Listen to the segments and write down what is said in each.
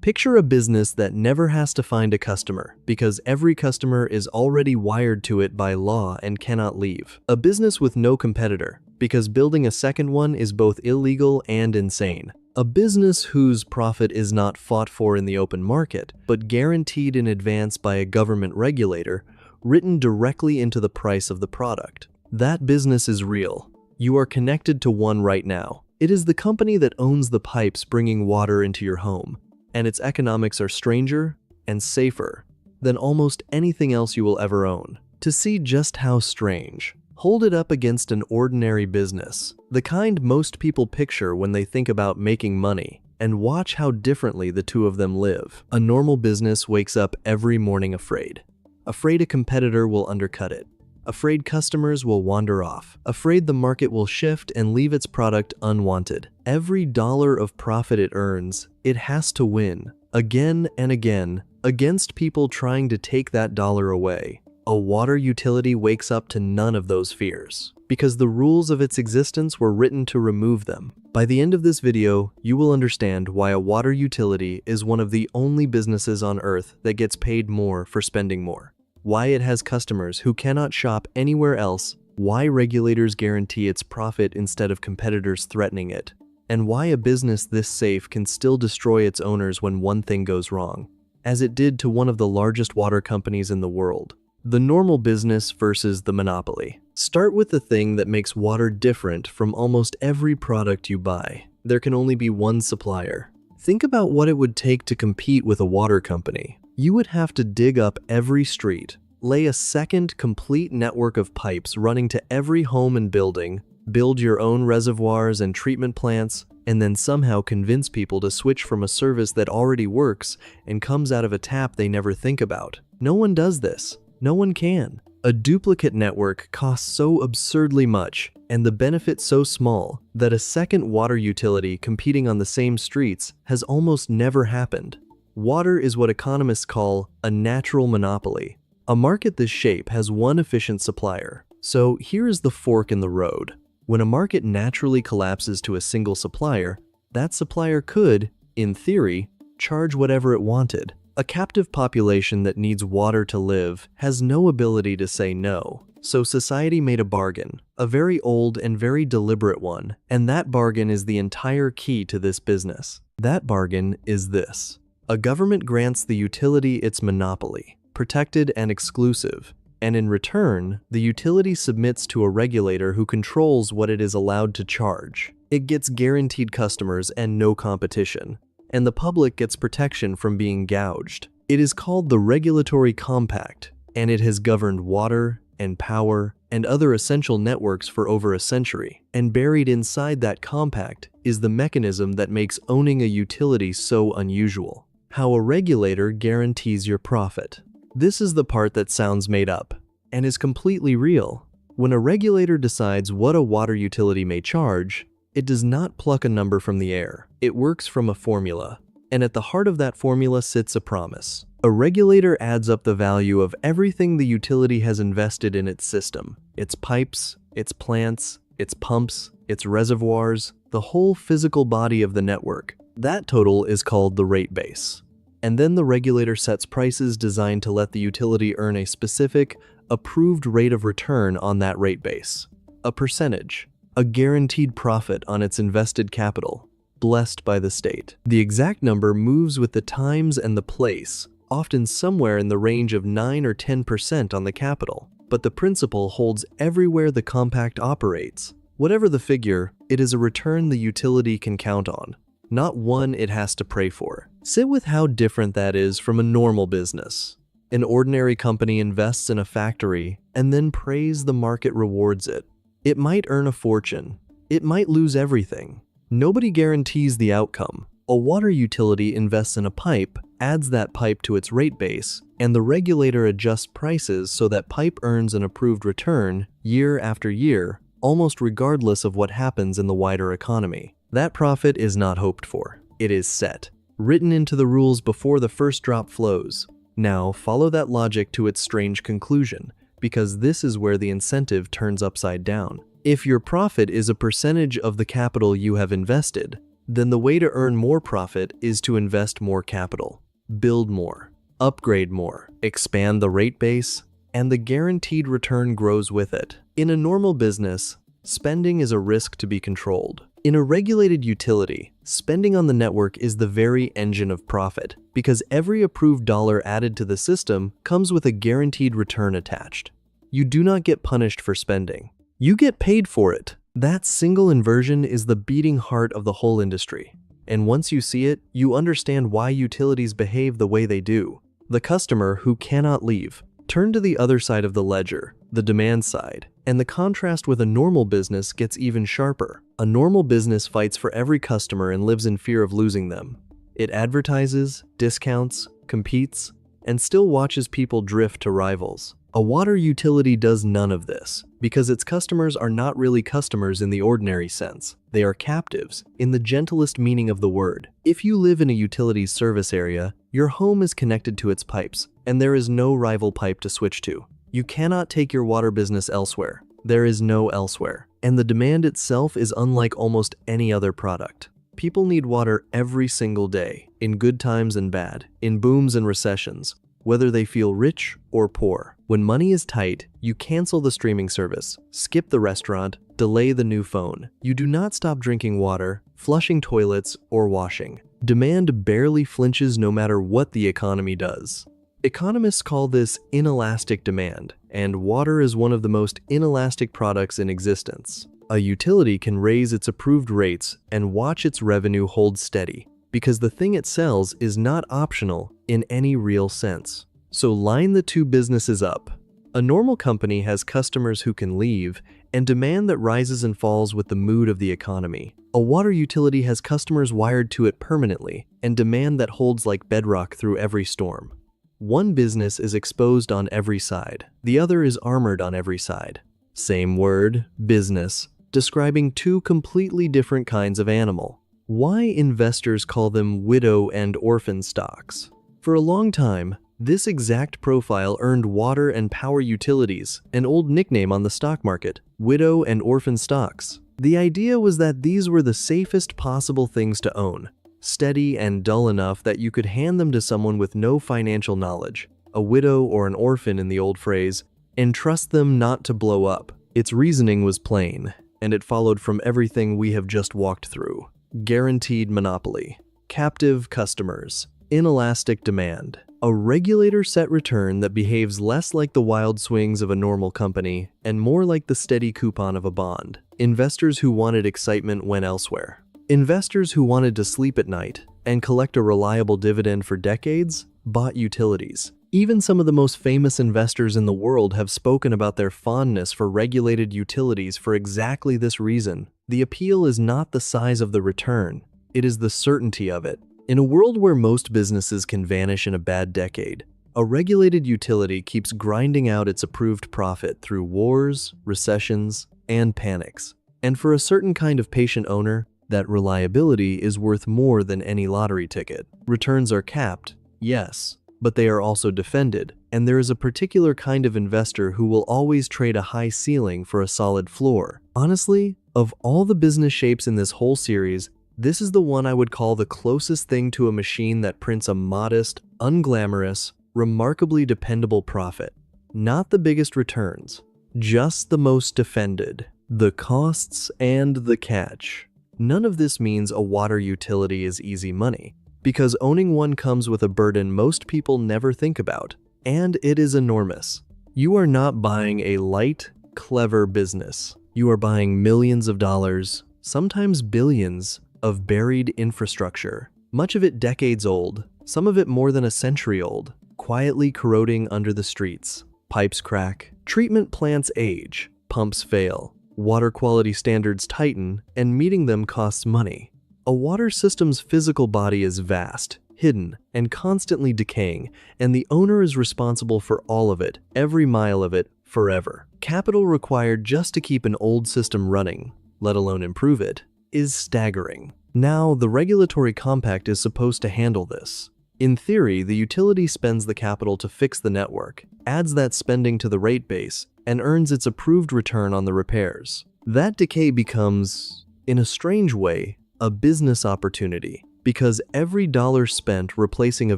Picture a business that never has to find a customer because every customer is already wired to it by law and cannot leave. A business with no competitor because building a second one is both illegal and insane. A business whose profit is not fought for in the open market, but guaranteed in advance by a government regulator, written directly into the price of the product. That business is real. You are connected to one right now. It is the company that owns the pipes bringing water into your home, and its economics are stranger and safer than almost anything else you will ever own. To see just how strange, hold it up against an ordinary business, the kind most people picture when they think about making money, and watch how differently the two of them live. A normal business wakes up every morning afraid a competitor will undercut it, afraid customers will wander off, afraid the market will shift and leave its product unwanted. Every dollar of profit it earns, it has to win, again and again, against people trying to take that dollar away. A water utility wakes up to none of those fears, because the rules of its existence were written to remove them. By the end of this video, you will understand why a water utility is one of the only businesses on Earth that gets paid more for spending more, why it has customers who cannot shop anywhere else, why regulators guarantee its profit instead of competitors threatening it, and why a business this safe can still destroy its owners when one thing goes wrong, as it did to one of the largest water companies in the world. The normal business versus the monopoly. Start with the thing that makes water different from almost every product you buy. There can only be one supplier. Think about what it would take to compete with a water company. You would have to dig up every street, lay a second complete network of pipes running to every home and building, build your own reservoirs and treatment plants, and then somehow convince people to switch from a service that already works and comes out of a tap they never think about. No one does this. No one can. A duplicate network costs so absurdly much, and the benefit so small, that a second water utility competing on the same streets has almost never happened. Water is what economists call a natural monopoly. A market this shape has one efficient supplier. So here is the fork in the road. When a market naturally collapses to a single supplier, that supplier could, in theory, charge whatever it wanted. A captive population that needs water to live has no ability to say no. So society made a bargain, a very old and very deliberate one, and that bargain is the entire key to this business. That bargain is this. A government grants the utility its monopoly, protected and exclusive, and in return, the utility submits to a regulator who controls what it is allowed to charge. It gets guaranteed customers and no competition, and the public gets protection from being gouged. It is called the Regulatory Compact, and it has governed water and power and other essential networks for over a century. And buried inside that compact is the mechanism that makes owning a utility so unusual. How a regulator guarantees your profit. This is the part that sounds made up, and is completely real. When a regulator decides what a water utility may charge, it does not pluck a number from the air. It works from a formula, and at the heart of that formula sits a promise. A regulator adds up the value of everything the utility has invested in its system, its pipes, its plants, its pumps, its reservoirs, the whole physical body of the network. That total is called the rate base. And then the regulator sets prices designed to let the utility earn a specific, approved rate of return on that rate base. A percentage. A guaranteed profit on its invested capital, blessed by the state. The exact number moves with the times and the place, often somewhere in the range of 9 or 10% on the capital. But the principle holds everywhere the compact operates. Whatever the figure, it is a return the utility can count on, not one it has to pray for. Sit with how different that is from a normal business. An ordinary company invests in a factory and then prays the market rewards it. It might earn a fortune. It might lose everything. Nobody guarantees the outcome. A water utility invests in a pipe, adds that pipe to its rate base, and the regulator adjusts prices so that pipe earns an approved return year after year, almost regardless of what happens in the wider economy. That profit is not hoped for. It is set, written into the rules before the first drop flows. Now follow that logic to its strange conclusion, because this is where the incentive turns upside down. If your profit is a percentage of the capital you have invested, then the way to earn more profit is to invest more capital, build more, upgrade more, expand the rate base, and the guaranteed return grows with it. In a normal business, spending is a risk to be controlled. In a regulated utility, spending on the network is the very engine of profit, because every approved dollar added to the system comes with a guaranteed return attached. You do not get punished for spending. You get paid for it. That single inversion is the beating heart of the whole industry. And once you see it, you understand why utilities behave the way they do. The customer who cannot leave. Turn to the other side of the ledger, the demand side, and the contrast with a normal business gets even sharper. A normal business fights for every customer and lives in fear of losing them. It advertises, discounts, competes, and still watches people drift to rivals. A water utility does none of this, because its customers are not really customers in the ordinary sense. They are captives, in the gentlest meaning of the word. If you live in a utility's service area, your home is connected to its pipes, and there is no rival pipe to switch to. You cannot take your water business elsewhere. There is no elsewhere. And the demand itself is unlike almost any other product. People need water every single day, in good times and bad, in booms and recessions, whether they feel rich or poor. When money is tight, you cancel the streaming service, skip the restaurant, delay the new phone. You do not stop drinking water, flushing toilets, or washing. Demand barely flinches no matter what the economy does. Economists call this inelastic demand, and water is one of the most inelastic products in existence. A utility can raise its approved rates and watch its revenue hold steady, because the thing it sells is not optional in any real sense. So line the two businesses up. A normal company has customers who can leave and demand that rises and falls with the mood of the economy. A water utility has customers wired to it permanently and demand that holds like bedrock through every storm. One business is exposed on every side. The other is armored on every side. Same word, business, describing two completely different kinds of animal. Why investors call them widow-and-orphan stocks? For a long time, this exact profile earned water and power utilities an old nickname on the stock market, widow-and-orphan stocks. The idea was that these were the safest possible things to own, steady and dull enough that you could hand them to someone with no financial knowledge, a widow or an orphan in the old phrase, and trust them not to blow up. Its reasoning was plain, and it followed from everything we have just walked through. Guaranteed monopoly, captive customers, inelastic demand, a regulator-set return that behaves less like the wild swings of a normal company and more like the steady coupon of a bond. Investors who wanted excitement went elsewhere. Investors who wanted to sleep at night and collect a reliable dividend for decades bought utilities. Even some of the most famous investors in the world have spoken about their fondness for regulated utilities for exactly this reason. The appeal is not the size of the return, it is the certainty of it. In a world where most businesses can vanish in a bad decade, a regulated utility keeps grinding out its approved profit through wars, recessions, and panics. And for a certain kind of patient owner, that reliability is worth more than any lottery ticket. Returns are capped, yes, but they are also defended, and there is a particular kind of investor who will always trade a high ceiling for a solid floor. Honestly, of all the business shapes in this whole series, this is the one I would call the closest thing to a machine that prints a modest, unglamorous, remarkably dependable profit. Not the biggest returns, just the most defended. The costs and the catch. None of this means a water utility is easy money, because owning one comes with a burden most people never think about, and it is enormous. You are not buying a light, clever business. You are buying millions of dollars, sometimes billions, of buried infrastructure, much of it decades old, some of it more than a century old, quietly corroding under the streets. Pipes crack, treatment plants age, pumps fail, water quality standards tighten, and meeting them costs money. A water system's physical body is vast, hidden, and constantly decaying, and the owner is responsible for all of it, every mile of it, forever. Capital required just to keep an old system running, let alone improve it, is staggering. Now, the regulatory compact is supposed to handle this. In theory, the utility spends the capital to fix the network, adds that spending to the rate base, and earns its approved return on the repairs. That decay becomes, in a strange way, A business opportunity, because every dollar spent replacing a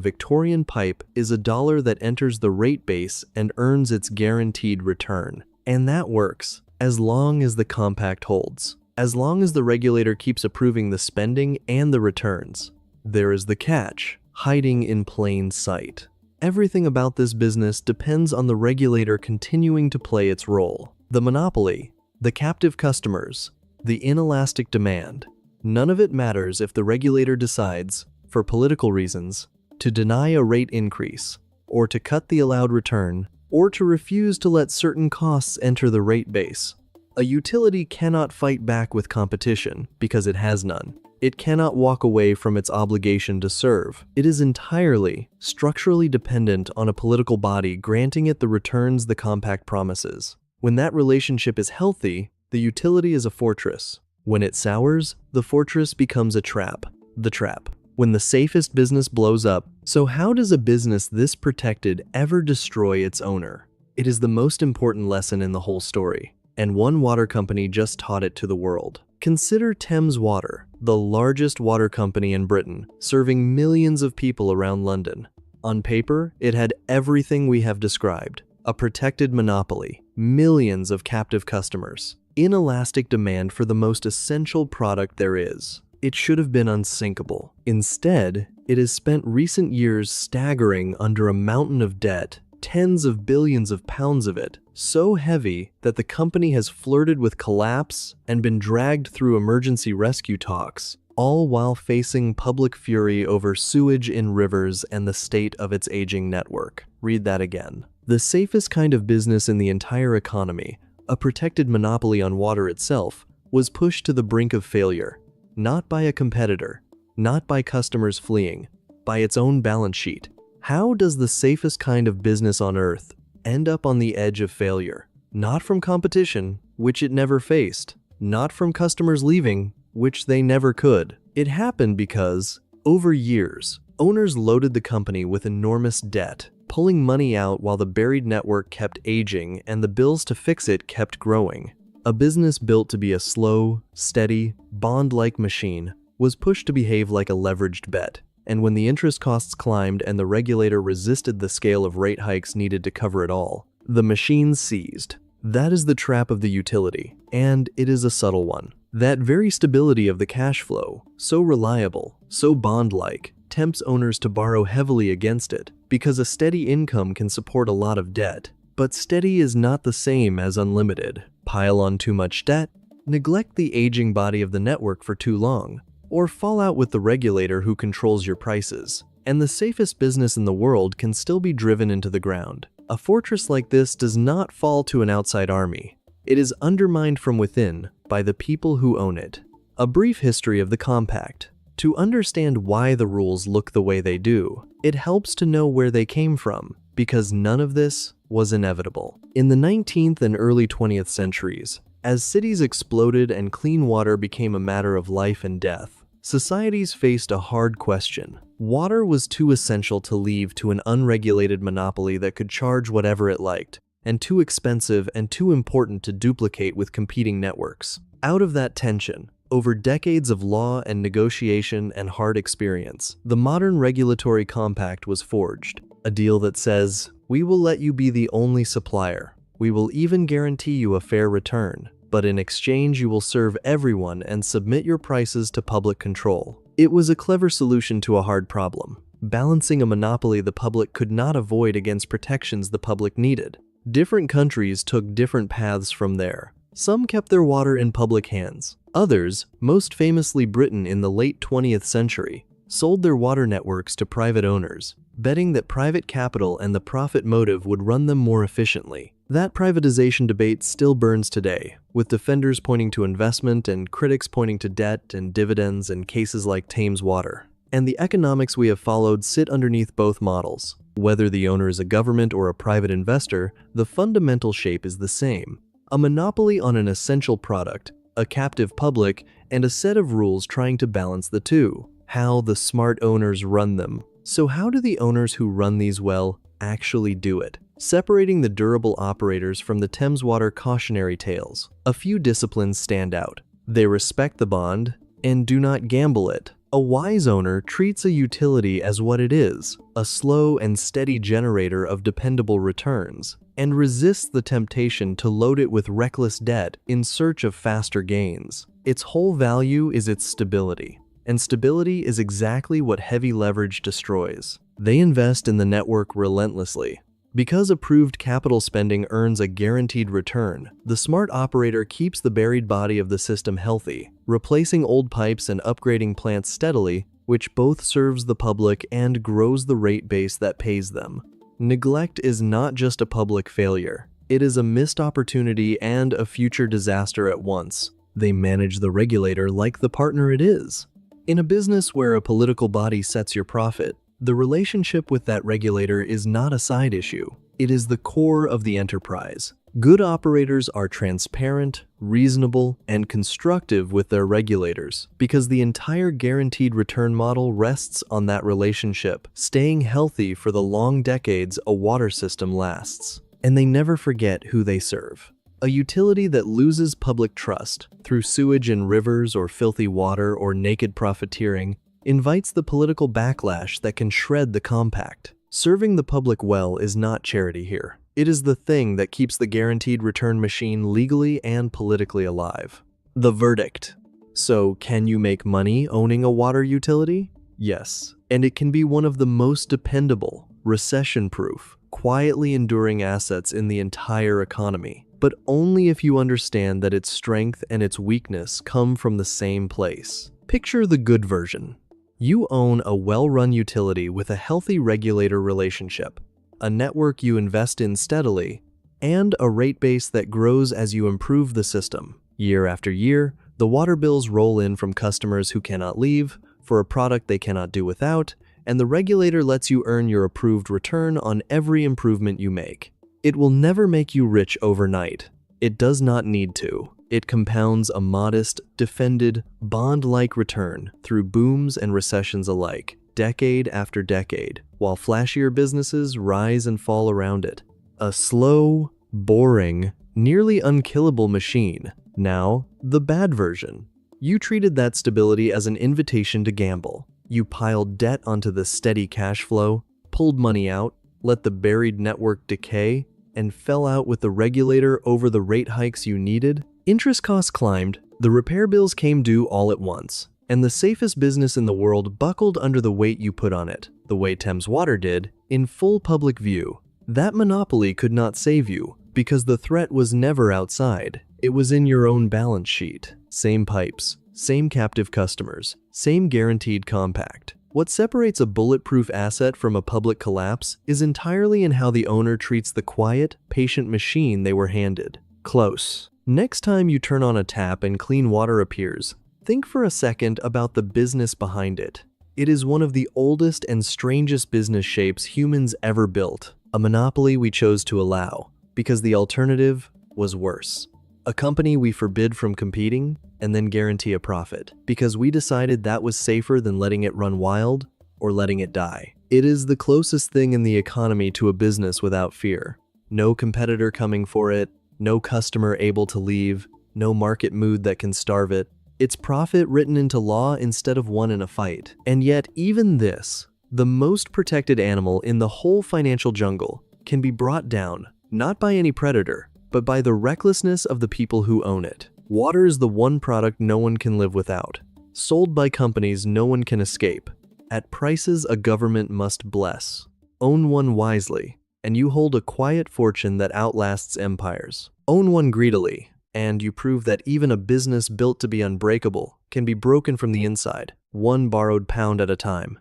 Victorian pipe is a dollar that enters the rate base and earns its guaranteed return. And that works, as long as the compact holds, as long as the regulator keeps approving the spending and the returns. There is the catch, hiding in plain sight. Everything about this business depends on the regulator continuing to play its role. The monopoly, the captive customers, the inelastic demand. None of it matters if the regulator decides, for political reasons, to deny a rate increase, or to cut the allowed return, or to refuse to let certain costs enter the rate base. A utility cannot fight back with competition because it has none. It cannot walk away from its obligation to serve. It is entirely, structurally dependent on a political body granting it the returns the compact promises. When that relationship is healthy, the utility is a fortress. When it sours, the fortress becomes a trap. The trap. When the safest business blows up. So how does a business this protected ever destroy its owner? It is the most important lesson in the whole story, and one water company just taught it to the world. Consider Thames Water, the largest water company in Britain, serving millions of people around London. On paper, it had everything we have described. A protected monopoly, millions of captive customers, inelastic demand for the most essential product there is. It should have been unsinkable. Instead, it has spent recent years staggering under a mountain of debt, tens of billions of pounds of it, so heavy that the company has flirted with collapse and been dragged through emergency rescue talks, all while facing public fury over sewage in rivers and the state of its aging network. Read that again. The safest kind of business in the entire economy, a protected monopoly on water itself, was pushed to the brink of failure, not by a competitor, not by customers fleeing, by its own balance sheet. How does the safest kind of business on earth end up on the edge of failure? Not from competition, which it never faced, not from customers leaving, which they never could. It happened because, over years, owners loaded the company with enormous debt, pulling money out while the buried network kept aging and the bills to fix it kept growing. A business built to be a slow, steady, bond-like machine was pushed to behave like a leveraged bet. And when the interest costs climbed and the regulator resisted the scale of rate hikes needed to cover it all, the machine seized. That is the trap of the utility, and it is a subtle one. That very stability of the cash flow, so reliable, so bond-like, tempts owners to borrow heavily against it, because a steady income can support a lot of debt. But steady is not the same as unlimited. Pile on too much debt, neglect the aging body of the network for too long, or fall out with the regulator who controls your prices, and the safest business in the world can still be driven into the ground. A fortress like this does not fall to an outside army. It is undermined from within by the people who own it. A brief history of the compact. To understand why the rules look the way they do, it helps to know where they came from, because none of this was inevitable. In the 19th and early 20th centuries, as cities exploded and clean water became a matter of life and death, societies faced a hard question. Water was too essential to leave to an unregulated monopoly that could charge whatever it liked, and too expensive and too important to duplicate with competing networks. Out of that tension, over decades of law and negotiation and hard experience, the modern regulatory compact was forged. A deal that says, we will let you be the only supplier. We will even guarantee you a fair return. But in exchange you will serve everyone and submit your prices to public control. It was a clever solution to a hard problem, balancing a monopoly the public could not avoid against protections the public needed. Different countries took different paths from there. Some kept their water in public hands. Others, most famously Britain in the late 20th century, sold their water networks to private owners, betting that private capital and the profit motive would run them more efficiently. That privatization debate still burns today, with defenders pointing to investment and critics pointing to debt and dividends in cases like Thames Water. And the economics we have followed sit underneath both models. Whether the owner is a government or a private investor, the fundamental shape is the same. A monopoly on an essential product, a captive public, and a set of rules trying to balance the two. How the smart owners run them. So how do the owners who run these well actually do it? Separating the durable operators from the Thames Water cautionary tales, a few disciplines stand out. They respect the bond, And do not gamble it. A wise owner treats a utility as what it is, a slow and steady generator of dependable returns, and resists the temptation to load it with reckless debt in search of faster gains. Its whole value is its stability, and stability is exactly what heavy leverage destroys. They invest in the network relentlessly. Because approved capital spending earns a guaranteed return, the smart operator keeps the buried body of the system healthy, replacing old pipes and upgrading plants steadily, which both serves the public and grows the rate base that pays them. Neglect is not just a public failure. It is a missed opportunity and a future disaster at once. They manage the regulator like the partner it is. In a business where a political body sets your profit, the relationship with that regulator is not a side issue. It is the core of the enterprise. Good operators are transparent, reasonable, and constructive with their regulators because the entire guaranteed return model rests on that relationship, staying healthy for the long decades a water system lasts. And they never forget who they serve. A utility that loses public trust through sewage in rivers or filthy water or naked profiteering invites the political backlash that can shred the compact. Serving the public well is not charity here. It is the thing that keeps the guaranteed return machine legally and politically alive. The verdict. So, can you make money owning a water utility? Yes, and it can be one of the most dependable, recession-proof, quietly enduring assets in the entire economy. But only if you understand that its strength and its weakness come from the same place. Picture the good version. You own a well-run utility with a healthy regulator relationship, a network you invest in steadily, and a rate base that grows as you improve the system. Year after year, the water bills roll in from customers who cannot leave, for a product they cannot do without, and the regulator lets you earn your approved return on every improvement you make. It will never make you rich overnight. It does not need to. It compounds a modest, defended, bond-like return through booms and recessions alike, decade after decade, while flashier businesses rise and fall around it. A slow, boring, nearly unkillable machine. Now, the bad version. You treated that stability as an invitation to gamble. You piled debt onto the steady cash flow, pulled money out, let the buried network decay, and fell out with the regulator over the rate hikes you needed. Interest costs climbed, the repair bills came due all at once, and the safest business in the world buckled under the weight you put on it, the way Thames Water did, in full public view. That monopoly could not save you, because the threat was never outside. It was in your own balance sheet. Same pipes, same captive customers, same guaranteed compact. What separates a bulletproof asset from a public collapse is entirely in how the owner treats the quiet, patient machine they were handed. Close. Next time you turn on a tap and clean water appears, think for a second about the business behind it. It is one of the oldest and strangest business shapes humans ever built, a monopoly we chose to allow, because the alternative was worse. A company we forbid from competing and then guarantee a profit, because we decided that was safer than letting it run wild or letting it die. It is the closest thing in the economy to a business without fear. No competitor coming for it, no customer able to leave, no market mood that can starve it. It's profit written into law instead of won in a fight. And yet, even this, the most protected animal in the whole financial jungle, can be brought down, not by any predator, but by the recklessness of the people who own it. Water is the one product no one can live without, sold by companies no one can escape, at prices a government must bless. Own one wisely, and you hold a quiet fortune that outlasts empires. Own one greedily, and you prove that even a business built to be unbreakable can be broken from the inside, one borrowed pound at a time.